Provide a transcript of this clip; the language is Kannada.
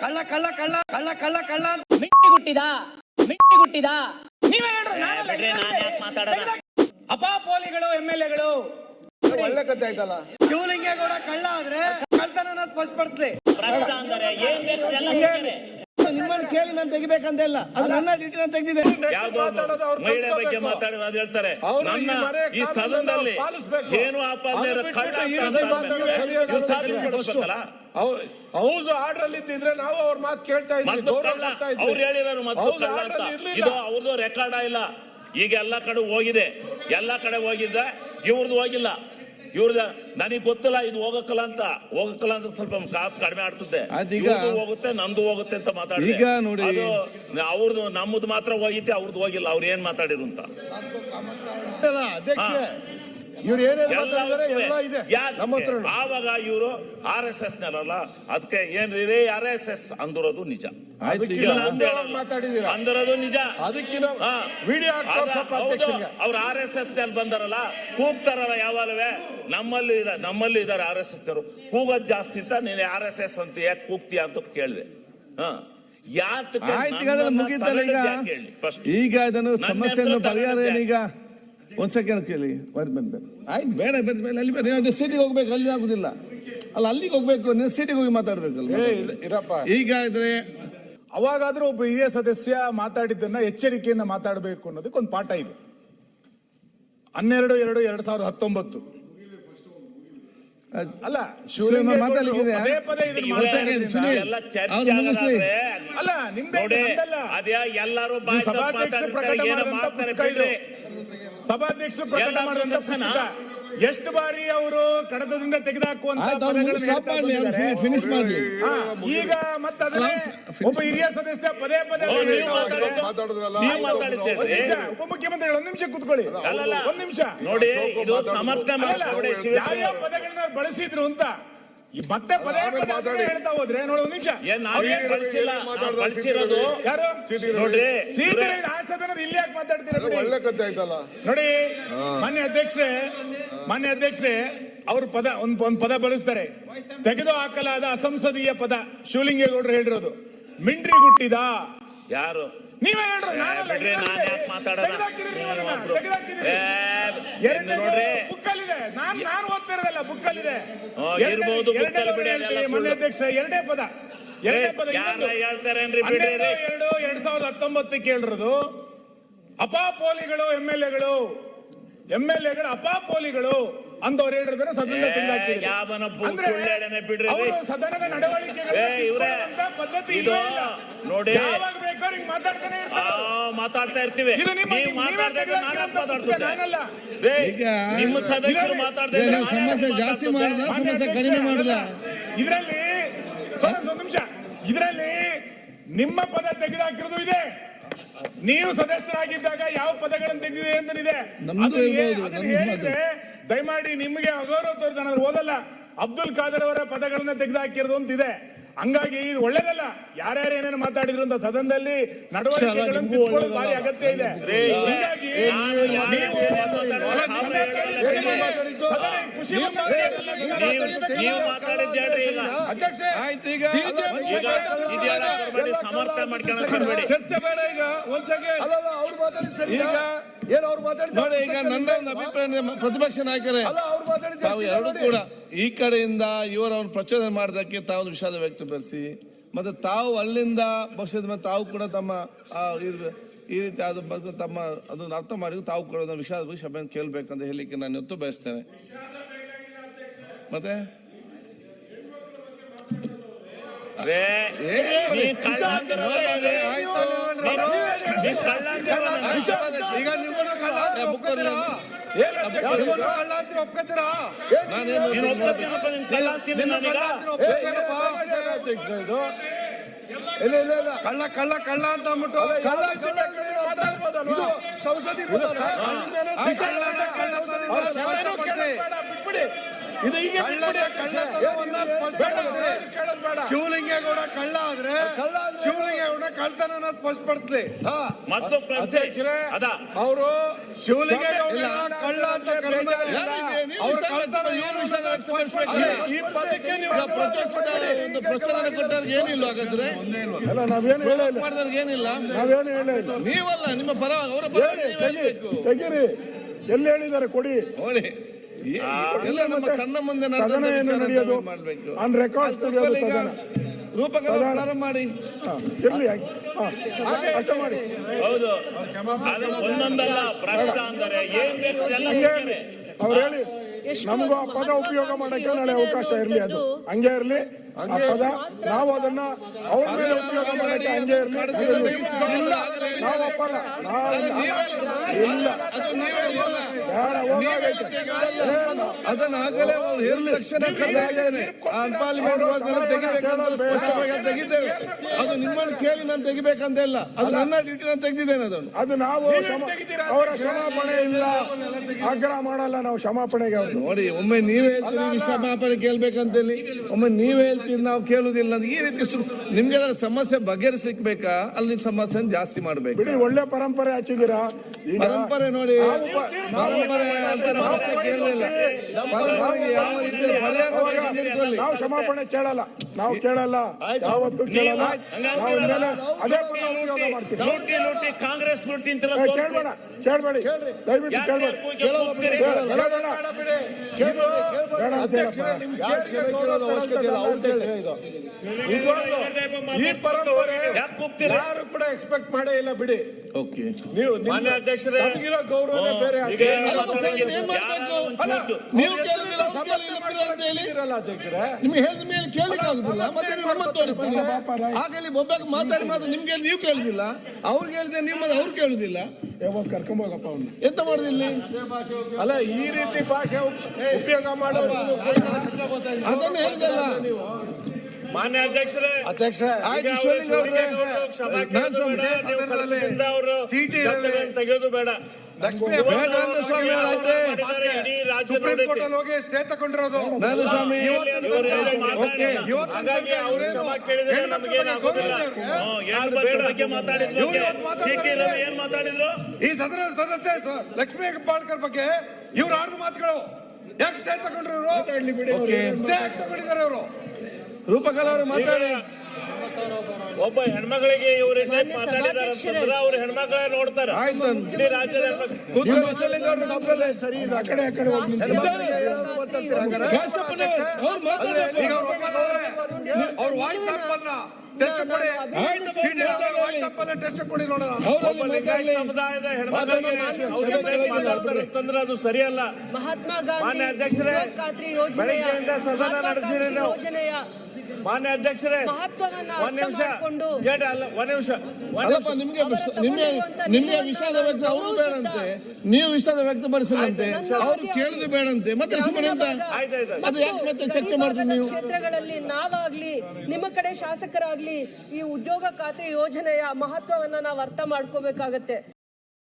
ಕಳ್ಳ ಕಳ್ಳ ಕಳ್ಳ ಕಳ್ಳ ಕಳ್ಳ ಕಳ್ಳ ಮಿಟ್ಟಿ ಗುಟ್ಟಿದ ನೀವೇ ಹೇಳ್ರಿ. ನಾನು ಯಾಕೆ ಮಾತಾಡೋಣ? ಅಪಾಪೋಲಿಗಳು MLA-ಗಳು ಒಳ್ಳೆ ಕತೆ ಆಯ್ತಲ್ಲ. ಶಿವಲಿಂಗೇಗೌಡ ಕಳ್ಳ ಆದ್ರೆ ಕಳ್ತನ ಸ್ಪಷ್ಟಪಡಿಸ್ಲಿ. ಪ್ರಶ್ನೆ ಅಂದರೆ ಏನ್ ಬೇಕು ಅದೆಲ್ಲ ಕೇಳ್ತಾರೆ. ನಿಮ್ಮನ್ನ ಕೇಳಿ ನಾನು ತೆಗಿಬೇಕಂತ ಇಲ್ಲ, ಅದು ನನ್ನ ಡ್ಯೂಟಿ ನಾನು ತೆಗೆದಿದೆ. ಯಾವ್ದೋ ಮಹಿಳೆ ಬಗ್ಗೆ ಮಾತಾಡಿದ ಅದು ಹೇಳ್ತಾರೆ. ನನ್ನ ಈ ಸದನದಲ್ಲಿ ಏನು ಆಪಾದನೆ ಹೌದು ಆರ್ಡರ್ ಅಲ್ಲಿ ಇದ್ದಿದ್ರೆ ನಾವು ಅವ್ರ ಮಾತು ಕೇಳ್ತಾ ಇದ್ವಿ. ಅವ್ರು ಹೇಳಿದಾರು ಮತ್ತು ಕಳ್ಳ ಅಂತ. ಇದು ಅವ್ರದ್ದು ರೆಕಾರ್ಡ್ ಇಲ್ಲ. ಈಗ ಎಲ್ಲಾ ಕಡೆ ಹೋಗಿದೆ, ಎಲ್ಲಾ ಕಡೆ ಹೋಗಿದ್ದ, ಇವ್ರದ್ದು ಹೋಗಿಲ್ಲ. ಇವ್ರದ ನನಗೆ ಗೊತ್ತಿಲ್ಲ, ಇದು ಹೋಗಕ್ಕಲ್ಲ ಅಂದ್ರೆ ಸ್ವಲ್ಪ ಕಡಿಮೆ ಆಡ್ತದೆ. ಹೋಗುತ್ತೆ, ನಂದು ಹೋಗುತ್ತೆ ಅಂತ ಮಾತಾಡಿದೆ. ಅದು ಅವ್ರದ್ದು ನಮ್ಮದು ಮಾತ್ರ ಹೋಗಿತ್ತೆ, ಅವ್ರದ್ದು ಹೋಗಿಲ್ಲ. ಅವ್ರು ಏನ್ ಮಾತಾಡಿರು ಅಂತ ಅಧ್ಯಕ್ಷ ಇವ್ರು ಆವಾಗ ಇವರು RSS ನಲ್ಲ, ಅದಕ್ಕೆ ಏನ್ರಿ RSS ಅಂದಿರೋದು ನಿಜ, ಅಂದಿರೋದು ನಿಜ. ಅವ್ರು RSS ನಲ್ಲಿ ಬಂದಾರಲ್ಲ, ಕೂಗ್ತಾರಲ್ಲ ಯಾವಾಗಲೇ. ನಮ್ಮಲ್ಲಿ ಇದಾರೆ RSS ನವರು. ಕೂಗೋದ್ ಜಾಸ್ತಿ ಅಂತ ನೀನು RSS ಅಂತ ಯಾಕೆ ಕೂಗ್ತೀಯ ಅಂತ ಕೇಳಿದೆ. ಈಗ ಅದನ್ನು ಸಮಸ್ಯೆಯನ್ನು ಪರಿಹಾರ ಏನೀಗ? ಒಂದ್ ಸೆಕೆಂಡ್ ಕೇಳಿ. ಆಯ್ತು, ಬೇಡ ಅಲ್ಲಿ ಬೇಡ, ಸಿಟಿಗೆ ಹೋಗ್ಬೇಕು, ಅಲ್ಲಿ ಆಗುದಿಲ್ಲ ಅಲ್ಲ, ಅಲ್ಲಿಗೆ ಹೋಗ್ಬೇಕು, ನೀವು ಸಿಟಿಗೆ ಹೋಗಿ ಮಾತಾಡ್ಬೇಕಲ್ಲ. ಈಗ ಇದ್ರೆ ಅವಾಗಾದ್ರೂ ಒಬ್ಬ ಹಿರಿಯ ಸದಸ್ಯ ಮಾತಾಡಿದ್ದನ್ನ ಎಚ್ಚರಿಕೆಯಿಂದ ಮಾತಾಡಬೇಕು ಅನ್ನೋದಕ್ಕೆ ಒಂದು ಪಾಠ ಇದೆ. 12/2/2019 ಅಲ್ಲ, ಮಾತಾಡ್ಲಿಕ್ಕಿದೆ. ಅಲ್ಲ ನಿಮ್ದೇ ಸಭಾಧ್ಯಕ್ಷರು ಪ್ರಕಟ ಮಾಡಿದಂತ ಪುಸ್ತಕ ಎಷ್ಟು ಬಾರಿ ಅವರು ಕಡತದಿಂದ ತೆಗೆದುಹಾಕುವಂತ ಫಿನಿಶ್ ಮಾಡ್ಲಿ. ಈಗ ಮತ್ತದನ್ನೇ ಒಬ್ಬ ಹಿರಿಯ ಸದಸ್ಯ ಪದೇ ಉಪಮುಖ್ಯಮಂತ್ರಿಗಳು 1 ನಿಮಿಷ ಕೂತ್ಕೊಳ್ಳಿ, 1 ನಿಮಿಷ ನೋಡಿ. ಯಾವ ಪದಗಳನ್ನ ಬಳಸಿದ್ರು ಅಂತ ಮತ್ತೆ ಪದೇ ಹೇಳ್ತಾ ಹೋದ್ರೆ ನೋಡಿ. 1 ನಿಮಿಷ ಬಳಸಿರೋದು ಯಾರು ನೋಡ್ರಿ. ಸದನದ ಇಲ್ಲಿ ಯಾಕೆ ಮಾತಾಡ್ತೀರ? ಒಳ್ಳೆ ಕತೆ ಆಯ್ತಲ್ಲ ನೋಡಿ. ಮಾನ್ಯ ಅಧ್ಯಕ್ಷರೇ ಅವರು ಒಂದು ಪದ ಬಳಸ್ತಾರೆ, ತೆಗೆದು ಹಾಕಲಾದ ಅಸಂಸದೀಯ ಪದ. ಶಿವಲಿಂಗೇಗೌಡರು ಹೇಳಿರೋದು ಮಿಂಡ್ರಿ ಗುಟ್ಟಿದ. ಯಾರು? ನೀವೇ ಹೇಳ್ರಿ. ನಾನು ಯಾಕೆ ಮಾತಾಡೋಣ? ಬುಕ್ಕಲ್ಲಿದೆ, ನಾನು ಓದ್ತಿರೋದಲ್ಲ, ಬುಕ್ಕಲ್ಲಿದೆ. ಮಾನ್ಯ ಅಧ್ಯಕ್ಷ ಎರಡನೇ ಪದ 12/2/2019 ಹೇಳಿರೋದು ಅಪಾಪೋಲಿಗಳು MLA-ಗಳು ಅಪಾಪೋಲಿಗಳು ಅಂದವ್ರು ಹೇಳಿದ್ರೆ ಸದನದ ಸದನದ ನಡವಳಿಕೆ ಪದ್ಧತಿ ನೋಡಿ. ಯಾವಾಗ ಬೇಕಾದ್ರೂ ಹಿಂಗ್ ಮಾತಾಡ್ತಾ ಇರ್ತೀವಿ. ನಿಮ್ಮ ಸದಸ್ಯರು ಮಾತಾಡ್ತಾ ಸಮಸ್ಯೆ ಜಾಸ್ತಿ ಮಾಡಿದ, ಸಮಸ್ಯೆ ಕಡಿಮೆ ಮಾಡಿದ. ಇದರಲ್ಲಿ 1 ನಿಮಿಷ, ಇದರಲ್ಲಿ ನಿಮ್ಮ ಪದ ತೆಗೆದುಹಾಕಿರೋದು ಇದೆ. ನೀವು ಸದಸ್ಯರಾಗಿದ್ದಾಗ ಯಾವ ಪದಗಳನ್ನು ತೆಗೆದಿದೆ ಅಂತನಿದೆ. ಹೇಳಿದ್ರೆ ದಯಮಾಡಿ ನಿಮಗೆ ಅಗೌರವ ತೋರಿದ ನಾನು ಓದಲ್ಲ. ಅಬ್ದುಲ್ ಖಾದರ್ ಅವರ ಪದಗಳನ್ನ ತೆಗೆದುಹಾಕಿರೋದು ಅಂತಿದೆ. ಹಂಗಾಗಿ ಇದು ಒಳ್ಳೇದಲ್ಲ. ಯಾರ್ಯಾರು ಏನೇನು ಮಾತಾಡಿದ್ರು ಅಂತ ಸದನದಲ್ಲಿ ನಡವಳಿಕೆಗಳನ್ನು ಭಾರಿ ಅಗತ್ಯ ಇದೆ. ಹೀಗಾಗಿ ಚರ್ಚೆ ಬೇಡ. ಈಗ ಒಂದ್ಸಗೆ ಅವ್ರು ಮಾತಾಡಿ ಸರಿ. ಈಗ ಅವ್ರು ಮಾತಾಡಿದ್ರೆ ಈಗ ನನ್ನ ಅಭಿಪ್ರಾಯ, ಪ್ರತಿಪಕ್ಷ ನಾಯಕರೇ ತಾವು ಎರಡು ಕೂಡ ಈ ಕಡೆಯಿಂದ ಇವರನ್ನು ಪ್ರಚೋದನೆ ಮಾಡೋದಕ್ಕೆ ತಾವು ವಿಷಾದ ವ್ಯಕ್ತಪಡಿಸಿ, ಮತ್ತೆ ತಾವು ಅಲ್ಲಿಂದ ಪಕ್ಷದ ಮೇಲೆ ತಾವು ಕೂಡ ತಮ್ಮ ಈ ರೀತಿ ತಮ್ಮ ಅದನ್ನು ಅರ್ಥ ಮಾಡಿ ತಾವು ಕೂಡ ವಿಷಾದ ಕ್ಷಮೆ ಕೇಳಬೇಕಂತ ಹೇಳಲಿಕ್ಕೆ ನಾನು ಇವತ್ತು ಬಯಸ್ತೇನೆ. ಮತ್ತೆ ಕಳ್ಳ ಕಳ್ಳ ಕಳ್ಳ ಅಂತ ಅಂದ್ಬಿಟ್ಟು ಸಂಸದೀಯ ಶಿವಲಿಂಗೇಗೌಡ ಕಳ್ಳ ಆದ್ರೆ ಶಿವಲಿಂಗೇಗೌಡ ಕಳ್ತನನ ಸ್ಪಷ್ಟಪಡಿಸ್ಲಿ. ಮತ್ತು ಪ್ರಶ್ನೆ ಅದ ಅವರು ಶಿವಲಿಂಗೇಗೌಡರ ಕಳ್ಳ ಅಂತ ಕರೆದ್ರೆ ಯಾರಿಗೆ? ನೀವು ಅವ್ರ ವಿಷಯ ಕಳ್ತನ ಇವ್ರ ಏನು ವಿಷಯ ಅಂತ ವ್ಯಕ್ತಪಡಿಸ್ಬೇಕಲ್ಲ? ಈ ಪದಕ್ಕೆ ನೀವು ಈಗ ಪ್ರಚೋದಿಸಿದ ಒಂದು ಪ್ರಚೋದನೆ ಕೊಟ್ಟವ್ರಿಗೆ ಏನಿಲ್ಲ ಹಾಗಾದ್ರೆ ಅಲ್ಲ ನಾವೇನು ಹೇಳಿಲ್ಲ, ಮಾಡಿದವ್ರಿಗೆ ಏನಿಲ್ಲ. ನಾವೇನು ಹೇಳಿಲ್ಲ. ನೀವಲ್ಲ ನಿಮ್ಮ ಪರ ಅವರ ಪರ ನೀವು ಹೇಳ್ಬೇಕು. ತೆಗೀರಿ, ಎಲ್ಲಿ ಹೇಳಿದ್ದಾರೆ ಕೊಡಿ. ನೋಡಿ ಎಲ್ಲ ನಮ್ಮ ಕಣ್ಣ ಮುಂದೆ ಸದನ ಏನು ನಡೆಯೋದು ಮಾಡಬೇಕು. ಆನ್ ರೆಕಾರ್ಡ್ಸ್ ನಡೆಯೋದು ಸದನ. ರೂಪಕಲ್ಪನೆ ಪ್ರಾರಂಭ ಮಾಡಿ. ಇರ್ಲಿ ಅಷ್ಟ ಮಾಡಿ. ಹೌದು, ಅದು ಒಂದೊಂದಲ್ಲ. ಭ್ರಷ್ಟ ಅಂದರೆ ಏನ್ ಬೇಕು ಎಲ್ಲ ಹಂಗೆ ಕೊಡ್ತಾರೆ. ಅವ್ರು ಹೇಳಿ ನಮಗೂ ಆ ಪದ ಉಪಯೋಗ ಮಾಡಕ್ಕೆ ನಾಳೆ ಅವಕಾಶ ಇರ್ಲಿ. ಅದು ಹಂಗೆ ಇರ್ಲಿ. ಆ ಪದ ನಾವು ಅದನ್ನ ಅವ್ರ ಮೇಲೆ ಉಪಯೋಗ ಮಾಡಕ್ಕೆ ಹಂಗೆ ಇರ್ಲಿ. ಇಲ್ಲ ನಾವು ಒಪ್ಪಲ್ಲ. ನಾವು ಇಲ್ಲ ಅದು ನೀವೇ ಇಲ್ಲ. ಬೇಡ, ಹೋಗಾಗೈತೆ. ಅದನ್ನ ಆಗಲೇ ಹೇರಲು ತಕ್ಷಣ ತೆಗಿದ್ದೇವೆ. ಅದು ನಿಮ್ಮನ್ನು ಕೇಳಿ ನಾನು ತೆಗಿಬೇಕಂತ ಇಲ್ಲ. ಅದು ನನ್ನ ಡ್ಯೂಟಿ ನಾನು ತೆಗೆದಿದ್ದೇನೆ. ಅದನ್ನು ಅದು ನಾವು ಅವರ ಕ್ಷಮಾಪಣೆ ಇಲ್ಲ, ಆಗ್ರಹ ಮಾಡಲ್ಲ ನಾವು ಕ್ಷಮಾಪಣೆಗೆ. ಅವ್ರು ನೋಡಿ, ಒಮ್ಮೆ ನೀವೇ ಹೇಳ್ತೀರಿ ಕ್ಷಮಾಪಣೆ ಕೇಳ್ಬೇಕಂತೇಳಿ, ಒಮ್ಮೆ ನೀವೇ ಹೇಳ್ತೀರಿ ನಾವು ಕೇಳುದಿಲ್ಲ. ಈ ರೀತಿ ನಿಮ್ಗೆ ಅದರ ಸಮಸ್ಯೆ ಬಗೆಹರಿಸಬೇಕಾ? ಅಲ್ಲಿ ಸಮಸ್ಯೆ ಜಾಸ್ತಿ ಮಾಡ್ಬೇಕು. ಬಿಡಿ, ಒಳ್ಳೆ ಪರಂಪರೆ ಹಚ್ಚಿದ್ದೀರಾ. ಈಗ ಪರಂಪರೆ ನೋಡಿ, ನಾವು ಕ್ಷಮಾಪಣೆ ಕೇಳಲ್ಲ, ನಾವು ಕೇಳಲ್ಲ, ಯಾವತ್ತು ಕೇಳಲ್ಲ. ನಾವು ಇನ್ಮೇಲೆ ಅದೇ ಪದ ಉಪಯೋಗ ಮಾಡ್ತೀವಿ. ಲೂಟಿ ಕಾಂಗ್ರೆಸ್ ಲೂಟಿ ಅಂತ ಕೇಳ್ಬೇಡ, ಕೇಳ್ಬೇಡಿ, ದಯವಿಟ್ಟು ಕೇಳ್ಬೇಡಿ. ಬೇಡ ಅಂತ ಈ ಪರಂಪರೆ ಯಾಕೆ ಕೂಗ್ತೀರಿ? ಯಾರು ಕೂಡ ಎಕ್ಸ್ಪೆಕ್ಟ್ ಮಾಡೇ ಇಲ್ಲ. ಬಿಡಿ, ಓಕೆ. ನೀವು ಮಾನ್ಯ ಅಧ್ಯಕ್ಷರೇ, ನಮಗಿರೋ ಗೌರವನೇ ಬೇರೆ. ಈಗ ನೀವು ಕೇಳುದಿಲ್ಲ, ಅಂತ ಹೇಳಿ ಇರಲ್ಲ ಅಧ್ಯಕ್ಷರೇ. ನಿಮ್ಗೆ ಹೇಳಿದ ಮೇಲೆ ಕೇಳಿಕ್ ಆಗುದಿಲ್ಲ. ಮತ್ತೆ ನಮ್ಮ ತೋರಿಸ್ತೀನಿ. ಆಗಲಿ ಒಬ್ಬ ಮಾತಾಡಿ ನಿಮ್ಗೆ ನೀವು ಕೇಳುದಿಲ್ಲ, ಅವ್ರಿಗೆ ಹೇಳಿದೆ ನೀವು ಮತ್ತೆ ಅವ್ರು ಕೇಳುದಿಲ್ಲ. ಯಾವಾಗ ಕರ್ಕೊಂಬೋಗಪ್ಪ ಅವ್ನು. ಎಂತ ಮಾಡುದಿಲ್ಲ? ಅಲ್ಲ, ಈ ರೀತಿ ಭಾಷೆ ಉಪಯೋಗ ಮಾಡೋದು ಅದನ್ನ ಹೇಳಿದಲ್ಲ. ಮಾನ್ಯ ಅಧ್ಯಕ್ಷರೇ, ಆಯ್ತು, ಈಶ್ವರಲಿಂಗ ಅವ್ರೆ, ಸಿಟಿ ತೆಗೆಯೋದು ಬೇಡ. ಬೇಡ ಅಂದ್ರೆ ಸ್ವಾಮಿ ಆಯ್ತೆ. ಸುಪ್ರೀಂ ಕೋರ್ಟ್ ಅಲ್ಲಿ ಹೋಗಿ ಸ್ಟೇ ತಗೊಂಡಿರೋದು ನಾನು ಸ್ವಾಮಿ ಏನ್ ಮಾತಾಡಿದ್ರು? ಈ ಸದನದ ಸದಸ್ಯ ಲಕ್ಷ್ಮೀ ಹೆಬ್ಬಾಳ್ಕರ್ ಬಗ್ಗೆ ಇವ್ರು ಆಡಿದ ಮಾತುಗಳು ಯಾಕೆ ಸ್ಟೇ ತಗೊಂಡ್ರು? ಸ್ಟೇ ಯಾಕೆ ತಗೊಂಡಿದ್ದಾರೆ ಇವರು? ರೂಪಕಲಾ ಅವರು ಮಾತಾಡಿ. ಒಬ್ಬ ಹೆಣ್ಮಗಳಿಗೆ ಇವ್ರ ಮಾತಾಡಿದಾರೆ, ಅವ್ರ ಹೆಣ್ಮಕ್ಳ ನೋಡ್ತಾರೆ. ಆಯ್ತು, ಇಡೀ ರಾಜ್ಯದ ಸಂಪ್ರದಾಯ ಸರಿ ಇದೆ. ಆ ಕಡೆ ಆ ಕಡೆ ಹೋಗಿ ಅವ್ರ ವಾಯ್ಸ್ ಸಂಪನ್ನ ಟೆಸ್ಟ್ ಕೊಡಿ, ಟೆಸ್ಟ್ ಕೊಡಿ ನೋಡೋಣ. ಸಮುದಾಯದ ಹೆಣ್ಮಕ್ಳಿಗೆ ಮಾತಾಡ್ತಾರೆ ಅದು ಸರಿಯಲ್ಲ. ಮಹಾತ್ಮ ಮಾನ್ಯ ಗಾಂಧಿ ಅಧ್ಯಕ್ಷರೇ, ಖಾತ್ರಿ ಯೋಜನೆಯ ಬೆಳಗ್ಗೆಯಿಂದ ಸದನ ನಡೆಸಿರಿ ನಾವು. ಮಾನ್ಯ ಅಧ್ಯಕ್ಷರೇ, ಮಹತ್ವವನ್ನ ಒಂದ್ ನಿಮಿಷ ಮಾಡಿಕೊಂಡು ಒಂದ್ ನಿಮಿಷ ಅಲ್ಲಪ್ಪ, ನಿಮ್ಗೆ ವಿಷಾದ ವ್ಯಕ್ತ ಅವರು ಬೇಡಂತೆ, ನೀವು ವಿಷಾದ ವ್ಯಕ್ತಪಡಿಸಲಂತೆ, ಅವ್ರು ಕೇಳುದು ಬೇಡಂತೆ, ಮತ್ತೆ ಸುಮ್ಮನೆ ಅಂತ ಅದು ಯಾಕೆ ಮತ್ತೆ ಚರ್ಚೆ ಮಾಡ್ತೀವಿ? ನೀವು ಕ್ಷೇತ್ರಗಳಲ್ಲಿ ನಾವಾಗ್ಲಿ ನಿಮ್ಮ ಕಡೆ ಶಾಸಕರಾಗ್ಲಿ ಈ ಉದ್ಯೋಗ ಖಾತ್ರಿ ಯೋಜನೆಯ ಮಹತ್ವವನ್ನ ನಾವು ಅರ್ಥ ಮಾಡ್ಕೋಬೇಕಾಗತ್ತೆ.